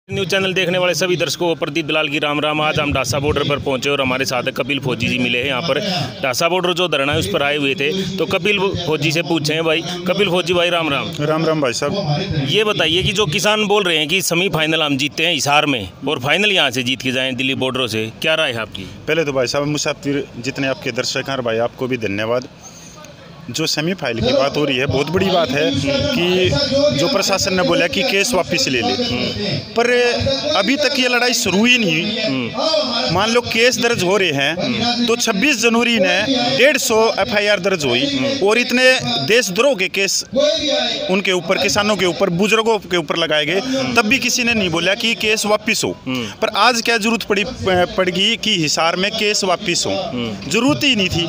News channel देखने वाले सभी दर्शकों को प्रदीप दलाल की राम राम। आज हम डासा बॉर्डर पर पहुंचे और हमारे साथ कपिल फौजी जी मिले हैं। यहाँ पर डासा बॉर्डर जो धरना है उस पर आए हुए थे, तो कपिल फौजी से पूछे हैं भाई। कपिल फौजी भाई राम राम। राम राम भाई साहब। ये बताइए कि जो किसान बोल रहे हैं कि सेमीफाइनल हम जीतते हैं हिसार में और फाइनल यहाँ से जीत के जाएँ दिल्ली बॉर्डरों से, क्या राय है आपकी? पहले तो भाई साहब मुसाफिर जितने आपके दर्शक हैं भाई, आपको भी धन्यवाद। जो सेमीफाइनल की बात हो रही है, बहुत बड़ी बात है कि जो प्रशासन ने बोला कि केस वापस ले ले, पर अभी तक ये लड़ाई शुरू ही नहीं हुई। मान लो केस दर्ज हो रहे हैं तो 26 जनवरी ने 150 FIR दर्ज हुई और इतने देशद्रोह के केस उनके ऊपर, किसानों के ऊपर, बुजुर्गों के ऊपर लगाए गए, तब भी किसी ने नहीं बोला कि केस वापस हो। पर आज क्या जरूरत पड़गी कि हिसार में केस वापस हो? जरूरत ही नहीं थी,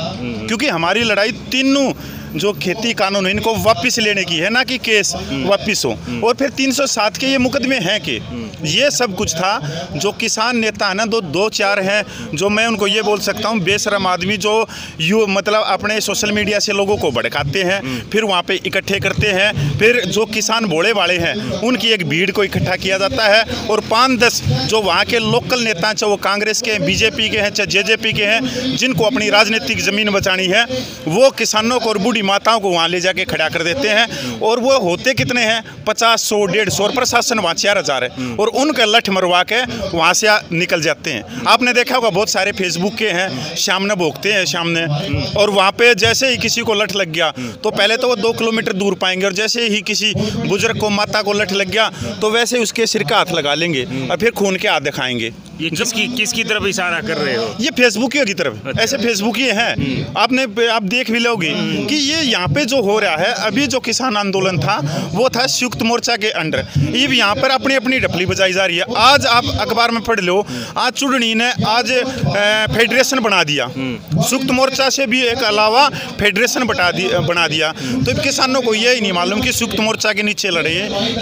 क्योंकि हमारी लड़ाई तीनों जो खेती कानून है इनको वापस लेने की है, ना कि केस वापस हो। और फिर 307 के ये मुकदमे हैं कि ये सब कुछ था। जो किसान नेता है ना, दो चार हैं जो मैं उनको ये बोल सकता हूँ बेशरम आदमी, जो मतलब अपने सोशल मीडिया से लोगों को भड़काते हैं, फिर वहाँ पे इकट्ठे करते हैं। फिर जो किसान भोले वाले हैं उनकी एक भीड़ को इकट्ठा किया जाता है और 5-10 जो वहाँ के लोकल नेता हैं, चाहे वो कांग्रेस के हैं, BJP के हैं, चाहे JJP के हैं, जिनको अपनी राजनीतिक ज़मीन बचानी है, वो किसानों को और बूढ़ी माताओं को वहाँ ले जाके खड़ा कर देते हैं। और वो होते कितने हैं? 50, 100, 150 और प्रशासन वहाँ 4000 है और उनका लठ मरवा के वहाँ से निकल जाते हैं। आपने देखा होगा बहुत सारे फेसबुक के हैं, सामने भोगते हैं सामने, और वहाँ पे जैसे ही किसी को लठ लग गया तो पहले तो वो 2 किलोमीटर दूर पाएंगे, और जैसे ही किसी बुजुर्ग को, माता को लठ लग गया तो वैसे उसके सिर का हाथ लगा लेंगे और फिर खून के हाथ दिखाएंगे। ये किसकी तरफ इशारा कर रहे हो? ये फेसबुक की तरफ। अच्छा। ऐसे फेसबुक ही हैं, आप देख भी लोगे कि ये यहाँ पे जो हो रहा है, अभी जो किसान आंदोलन था वो था संयुक्त मोर्चा के अंडर। ये भी यहाँ पर अपनी अपनी ढपली बजाई जा रही है। आज आप अखबार में पढ़ लो, आज चुड़नी ने आज फेडरेशन बना दिया, संयुक्त मोर्चा से भी एक अलावा फेडरेशन बना दिया। तो किसानों को ये ही नहीं मालूम कि संयुक्त मोर्चा के नीचे लड़े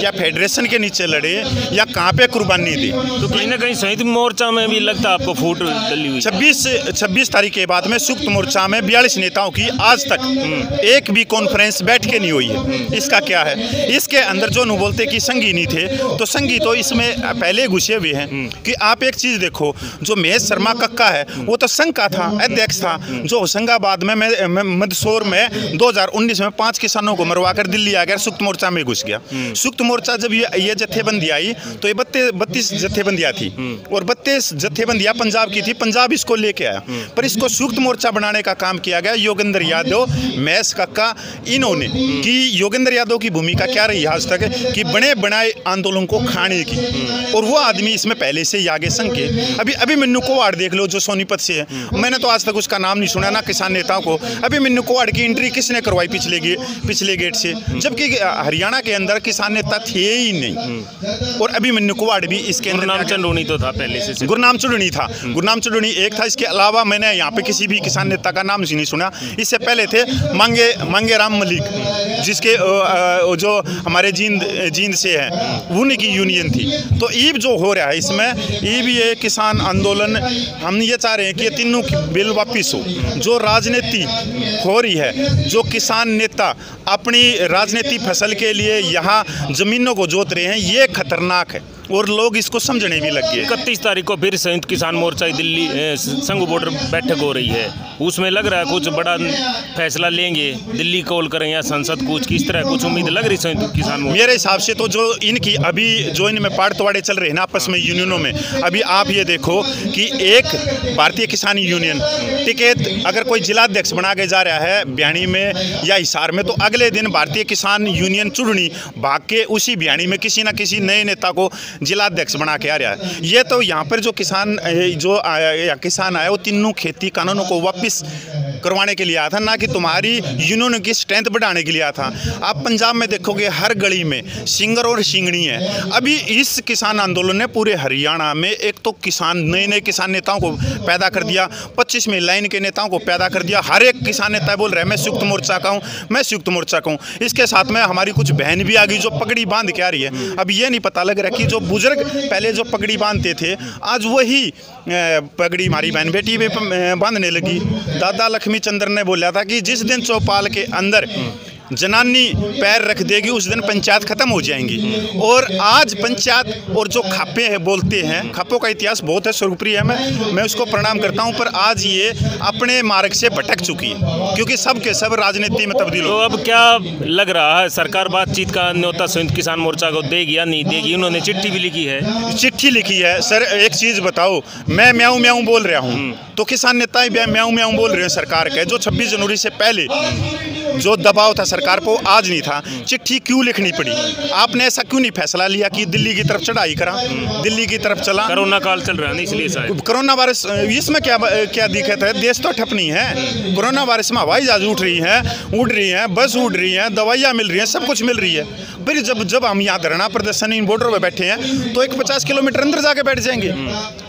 या फेडरेशन के नीचे लड़े या कहाँ पे कुर्बानी दी। तो कहीं ना कहीं संयुक्त मोर्चा में भी लगता है आपको फूट डली हुई? 26 तारीख के बाद में संयुक्त मोर्चा में 42 नेताओं की आज तक एक भी कॉन्फ्रेंस बैठ के नहीं हुई है। इसका क्या है? इसके अंदर जो नहीं बोलते कि संघी नहीं थे, तो संघी तो इसमें पहले घुसे हुए हैं। कि आप एक चीज देखो, जो महेश शर्मा कक्का है वो तो संघ का था, अध्यक्ष था, जो होशंगाबाद में मंदसौर में 2019 में 5 किसानों को मरवा कर दिल्ली आ गया, संयुक्त मोर्चा में घुस गया। संयुक्त मोर्चा जब ये जत्थेबंदी आई तो ये 32 जत्थेबंदियां थी और 32 जत्थेबंदियां पंजाब की थी, पंजाब इसको लेके आया। पर इसको संयुक्त मोर्चा बनाने का काम किया गया योगेंद्र यादव, महेश कक्का, इन्होंने। कि योगेंद्र यादव की भूमिका क्या रही आज तक कि बने बनाए आंदोलन को खाने की, और वो आदमी इसमें पहले से ही आगे संघ के। अभी मिन्नू कोवाड़ देख लो जो सोनीपत से है, मैंने तो आज तक उसका नाम नहीं सुना, ना किसान नेताओं को। अभी मिन्नू कोवाड़ की एंट्री किसने करवाई पिछले गेट से, जबकि हरियाणा के अंदर किसान नेता थे ही नहीं। और अभी मिन्नू कोवाड़ भी इसके अंदर, गुरनाम चंडोनी तो था पहले से, गुरनाम चुड़नी था, गुरनाम चुड़नी एक था। इसके अलावा मैंने यहाँ पे किसी भी किसान नेता का नाम नहीं सुना। इससे पहले थे मांगे राम मलिक, जिसके जो हमारे जींद से है, उनकी यूनियन थी। तो ईब जो हो रहा है इसमें, ईब ये किसान आंदोलन, हम ये चाह रहे हैं कि ये तीनों बिल वापिस हो। जो राजनीति हो रही है, जो किसान नेता अपनी राजनीति फसल के लिए यहाँ जमीनों को जोत रहे हैं, ये खतरनाक है और लोग इसको समझने भी लग गए। 31 तारीख को फिर संयुक्त किसान मोर्चा दिल्ली संघ बॉर्डर बैठक हो रही है, उसमें लग रहा है कुछ बड़ा फैसला लेंगे, दिल्ली कॉल करें या संसद कुछ, किस तरह कुछ उम्मीद लग रही संयुक्त किसान मोर्चा? मेरे हिसाब से तो जो इनकी अभी जो इनमें पाड़तवाड़े चल रहे हैं ना आपस में यूनियनों में, अभी आप ये देखो कि एक भारतीय किसान यूनियन टिकट अगर कोई जिलाध्यक्ष बना के जा रहा है बियाणी में या हिसार में, तो अगले दिन भारतीय किसान यूनियन चुड़नी भाग के उसी बियाणी में किसी ना किसी नए नेता को जिलाध्यक्ष बना के आ रहा है। ये तो यहाँ पर जो किसान आया वो तीनों खेती कानूनों को वापस करवाने के लिए आया था, ना कि तुम्हारी यूनियन की स्ट्रेंथ बढ़ाने के लिए आया था। आप पंजाब में देखोगे हर गली में सिंगर और सिंगड़ी है। अभी इस किसान आंदोलन ने पूरे हरियाणा में एक तो नए किसान नेताओं को पैदा कर दिया, 25 में लाइन के नेताओं को पैदा कर दिया। हर एक किसान नेता बोल रहा है मैं संयुक्त मोर्चा का हूँ, मैं संयुक्त मोर्चा का हूँ। इसके साथ में हमारी कुछ बहन भी आ गई जो पगड़ी बांध के आ रही है। अब ये नहीं पता लग रहा कि जो बुजुर्ग पहले जो पगड़ी बांधते थे, आज वही पगड़ी हमारी बहन बेटी भी बांधने लगी। दादा लक्ष्मी चंद्र ने बोला था कि जिस दिन चौपाल के अंदर जनानी पैर रख देगी उस दिन पंचायत खत्म हो जाएंगी। और आज पंचायत और जो खापे हैं बोलते हैं, खापों का इतिहास बहुत है, स्वरूप्रिय है, मैं उसको प्रणाम करता हूं, पर आज ये अपने मार्ग से भटक चुकी है क्योंकि सब के सब राजनीति में तब्दील हो। तो अब क्या लग रहा है, सरकार बातचीत का न्योता संयुक्त किसान मोर्चा को देगी या नहीं देगी? उन्होंने चिट्ठी भी लिखी है। चिट्ठी लिखी है। सर एक चीज़ बताओ, मैं म्याऊं म्याऊं बोल रहा हूं तो किसान नेता भी म्याऊं म्याऊं बोल रहे हैं सरकार के। जो 26 जनवरी से पहले जो दबाव था सरकार को आज नहीं था। चिट्ठी क्यों लिखनी पड़ी? आपने ऐसा क्यों नहीं फैसला लिया कि दिल्ली की तरफ चढ़ाई करा, दिल्ली की तरफ चला? कोरोना काल चल रहा है इसलिए शायद। कोरोना वायरस, इसमें क्या दिक्कत है? देश तो ठप नहीं है। कोरोना वायरस में हवाई जहाज उड़ रही हैं, बस उड़ रही हैं, दवाइयाँ मिल रही हैं, सब कुछ मिल रही है। फिर जब हम यहाँ धरना प्रदर्शन इन बॉर्डर पर बैठे हैं तो एक 50 किलोमीटर अंदर जाके बैठ जाएंगे,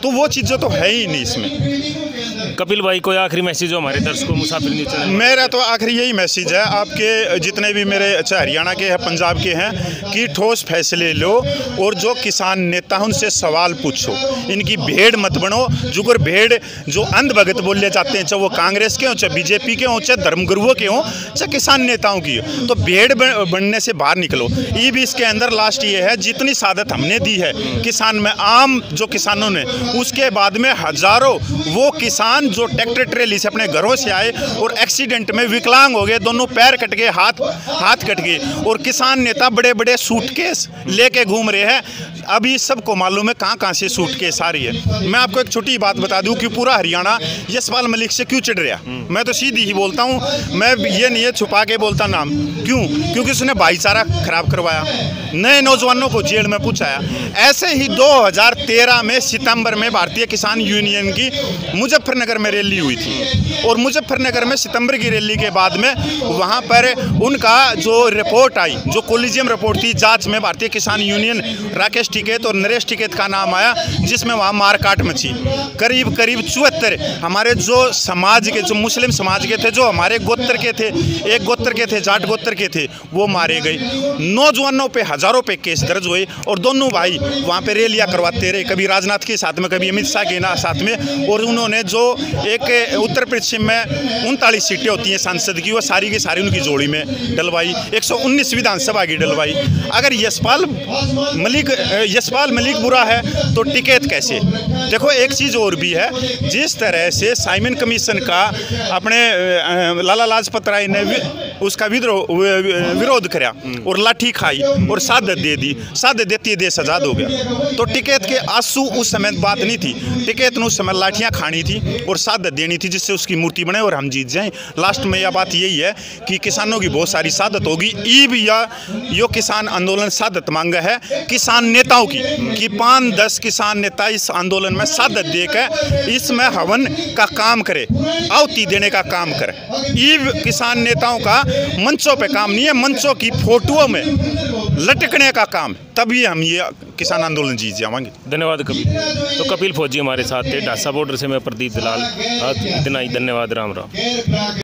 तो वो चीज़ें तो है ही नहीं इसमें। कपिल भाई कोई आखिरी मैसेज हो हमारे दर्शकों मुसाफिर न्यूज़ चैनल? मेरा तो आखिरी यही मैसेज है आपके जितने भी मेरे अच्छा हरियाणा के हैं, पंजाब के हैं, कि ठोस फैसले लो और जो किसान नेता हैं उनसे सवाल पूछो। इनकी भेड़ मत बनो। जुगर भेड़ जो अंध भगत बोले जाते हैं, चाहे वो कांग्रेस के हों, चाहे बीजेपी के हों, चाहे धर्मगुरुओं के हों, चाहे किसान नेताओं की हो, तो भेड़ बनने से बाहर निकलो। ये भी इसके अंदर लास्ट ये है, जितनी सादत हमने दी है किसान में, आम जो किसानों ने, उसके बाद में हजारों वो किसान जो ट्रैक्टर ट्रेली से अपने घरों से आए और एक्सीडेंट में विकलांग हो गए, दोनों पैर कट गए, हाथ कट गए, और किसान नेता बड़े बड़े सूटकेस लेके घूम रहे हैं। अभी सबको मालूम है कहाँ से सूटकेस आ रही है। मैं आपको एक छोटी बात बता दूं कि पूरा हरियाणा यशपाल मलिक से क्यों चिढ़ रहा। मैं तो सीधी ही बोलता हूँ, मैं ये नहीं है छुपा के बोलता नाम। क्योंकि उसने भाईचारा खराब करवाया, नए नौजवानों को जेल में पहुंचाया। ऐसे ही 2013 में सितंबर में भारतीय किसान यूनियन की मुजफ्फरनगर में रैली हुई थी, और मुजफ्फरनगर में सितंबर की रैली के बाद में वहां पर उनका जो रिपोर्ट आई, जो कोलिजियम रिपोर्ट थी जांच में, भारतीय किसान यूनियन राकेश टिकैत और नरेश टिकैत का नाम आया, जिसमें वहाँ मारकाट मची। करीब 74 हमारे जो समाज के, जो मुस्लिम समाज के थे, जो हमारे गोत्र के थे, एक गोत्र के थे, जाट गोत्र के थे, वो मारे गए। नौजवानों पे हजारों पे केस दर्ज हुए, और दोनों भाई वहाँ पे रैलियाँ करवाते रहे, कभी राजनाथ के साथ में, कभी अमित शाह के साथ में। और उन्होंने जो एक उत्तर पश्चिम में 39 सीटें होती हैं सांसद की, वो सारी की सारी उनकी जोड़ी में डलवाई, 119 विधानसभा की डलवाई। अगर यशपाल मलिक बुरा है तो टिकैत कैसे? देखो एक चीज़ और भी है, जिस तरह से साइमन कमीशन का अपने लाला लाजपत राय ने उसका विरोध करा और लाठी खाई और शहादत दे दी, शहादत देती देश आज़ाद हो गया। तो टिकैत के आंसू उस समय बात नहीं थी, टिकैत ने उस समय लाठियाँ खानी थी और शहादत देनी थी, जिससे उसकी मूर्ति बने और हम जीत जाएं। लास्ट में यह बात यही है कि किसानों की बहुत सारी शहादत होगी। ईब या यो किसान आंदोलन शहादत मांगा है किसान नेताओं की, कि 5-10 किसान नेता इस आंदोलन में शहादत देकर इसमें हवन का काम करे, आहुति देने का काम करे। ईब किसान नेताओं का मंचों पे काम नहीं है, मंचों की फोटोओं में लटकने का काम, तभी हम ये किसान आंदोलन जीत जाएंगे। धन्यवाद कपिल। तो कपिल फौजी हमारे साथ थे, ढासा बॉर्डर से मैं प्रदीप दलाल। इतना ही, धन्यवाद, राम राम।